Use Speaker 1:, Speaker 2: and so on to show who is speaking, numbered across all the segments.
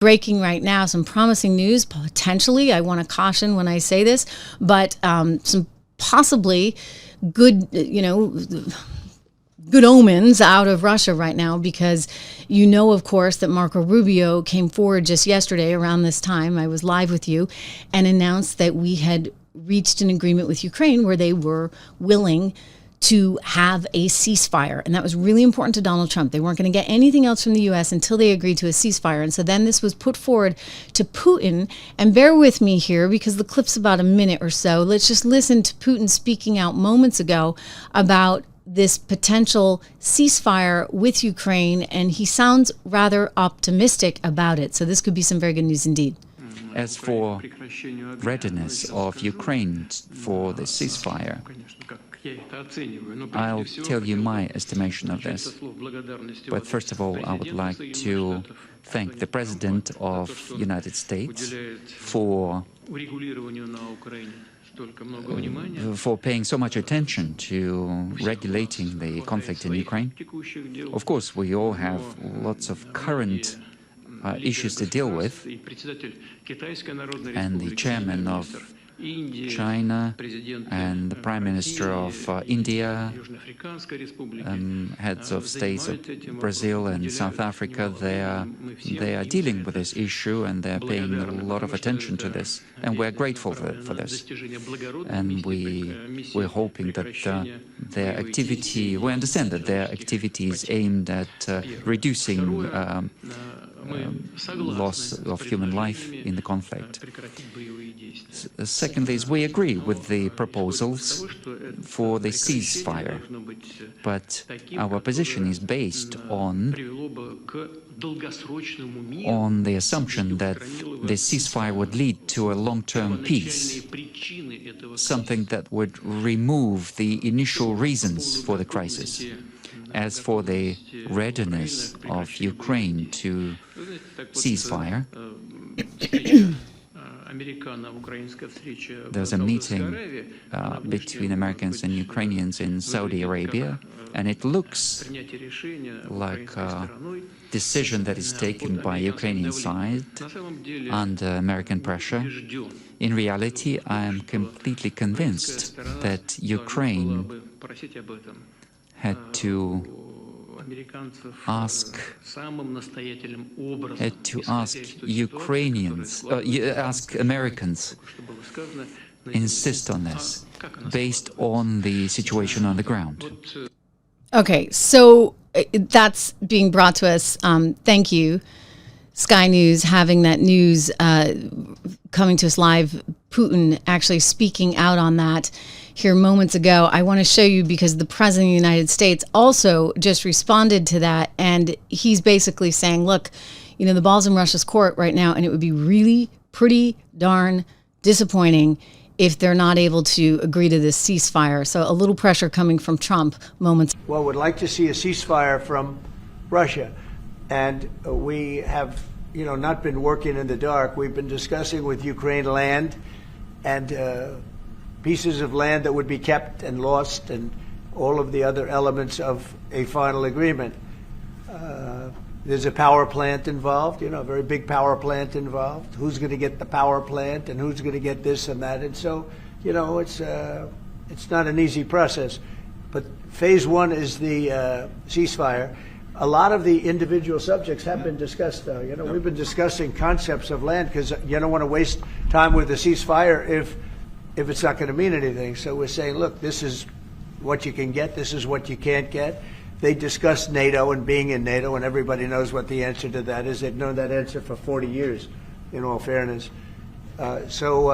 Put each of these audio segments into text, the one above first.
Speaker 1: breaking right now, some promising news, potentially. I want to caution when I say this, but some possibly good, good omens out of Russia right now, because of course, that Marco Rubio came forward just yesterday around this time. I was live with you and announced that we had reached an agreement with Ukraine where they were willing to have a ceasefire. And that was really important to Donald Trump. They weren't going to get anything else from the U.S. until they agreed to a ceasefire. And so then this was put forward to Putin. And bear with me here because the clip's about a minute or so. Let's just listen to Putin speaking out moments ago about this potential ceasefire with Ukraine. And he sounds rather optimistic about it. So this could be some very good news indeed.
Speaker 2: As for readiness of Ukraine for the ceasefire, I'll tell you my estimation of this. But first of all, I would like to thank the President of the United States for paying so much attention to regulating the conflict in Ukraine. Of course, we all have lots of current issues to deal with, and the chairman of China and the Prime Minister of India, heads of states of Brazil and South Africa, they are dealing with this issue and they're paying a lot of attention to this, and we're grateful for this. And we're hoping that their activity, we understand that their activity is aimed at reducing loss of human life in the conflict. Secondly, we agree with the proposals for the ceasefire, but our position is based on the assumption that the ceasefire would lead to a long-term peace, something that would remove the initial reasons for the crisis. As for the readiness of Ukraine to ceasefire, there's a meeting between Americans and Ukrainians in Saudi Arabia, and it looks like a decision that is taken by Ukrainian side under American pressure. In reality, I am completely convinced that Ukraine had to ask Americans, insist on this, based on the situation on the ground.
Speaker 1: Okay, so that's being brought to us. Thank you, Sky News, having that news coming to us live. Putin actually speaking out on that here moments ago. I want to show you because the President of the United States also just responded to that, and he's basically saying, look, the ball's in Russia's court right now, and it would be really pretty darn disappointing if they're not able to agree to this ceasefire. So a little pressure coming from Trump moments.
Speaker 3: Well, we'd like to see a ceasefire from Russia, and we have not been working in the dark. We've been discussing with Ukraine land and pieces of land that would be kept and lost, and all of the other elements of a final agreement. There's a power plant involved, a very big power plant involved. Who's going to get the power plant, and who's going to get this and that? And so, it's not an easy process. But phase one is the ceasefire. A lot of the individual subjects have been discussed, though. We've been discussing concepts of land because you don't want to waste time with the ceasefire if it's not going to mean anything. So we're saying, look, this is what you can get, this is what you can't get. They discussed NATO and being in NATO, and everybody knows what the answer to that is. They've known that answer for 40 years, in all fairness. So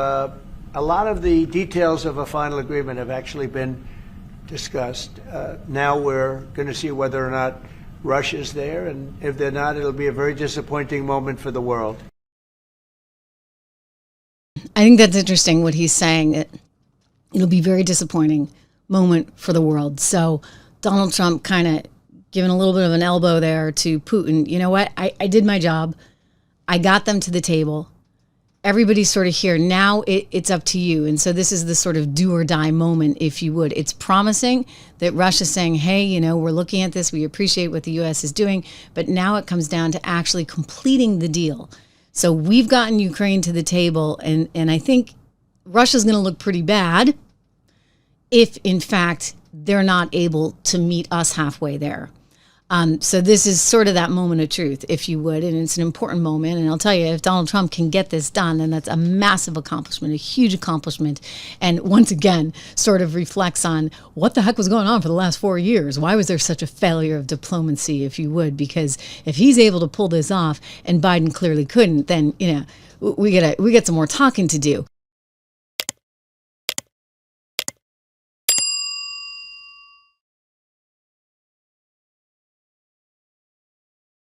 Speaker 3: a lot of the details of a final agreement have actually been discussed. Now we're going to see whether or not Russia's there, and if they're not, it'll be a very disappointing moment for the world.
Speaker 1: I think that's interesting what he's saying. It'll be a very disappointing moment for the world. So Donald Trump kind of giving a little bit of an elbow there to Putin. You know what? I did my job. I got them to the table. Everybody's sort of here. Now it's up to you. And so this is the sort of do or die moment, if you would. It's promising that Russia's saying, hey, we're looking at this. We appreciate what the U.S. is doing. But now it comes down to actually completing the deal. So we've gotten Ukraine to the table, and I think Russia's going to look pretty bad if, in fact, they're not able to meet us halfway there. So this is sort of that moment of truth, if you would, and it's an important moment. And I'll tell you, if Donald Trump can get this done, then that's a massive accomplishment, a huge accomplishment. And once again, sort of reflects on what the heck was going on for the last 4 years. Why was there such a failure of diplomacy, if you would? Because if he's able to pull this off and Biden clearly couldn't, then, we get some more talking to do.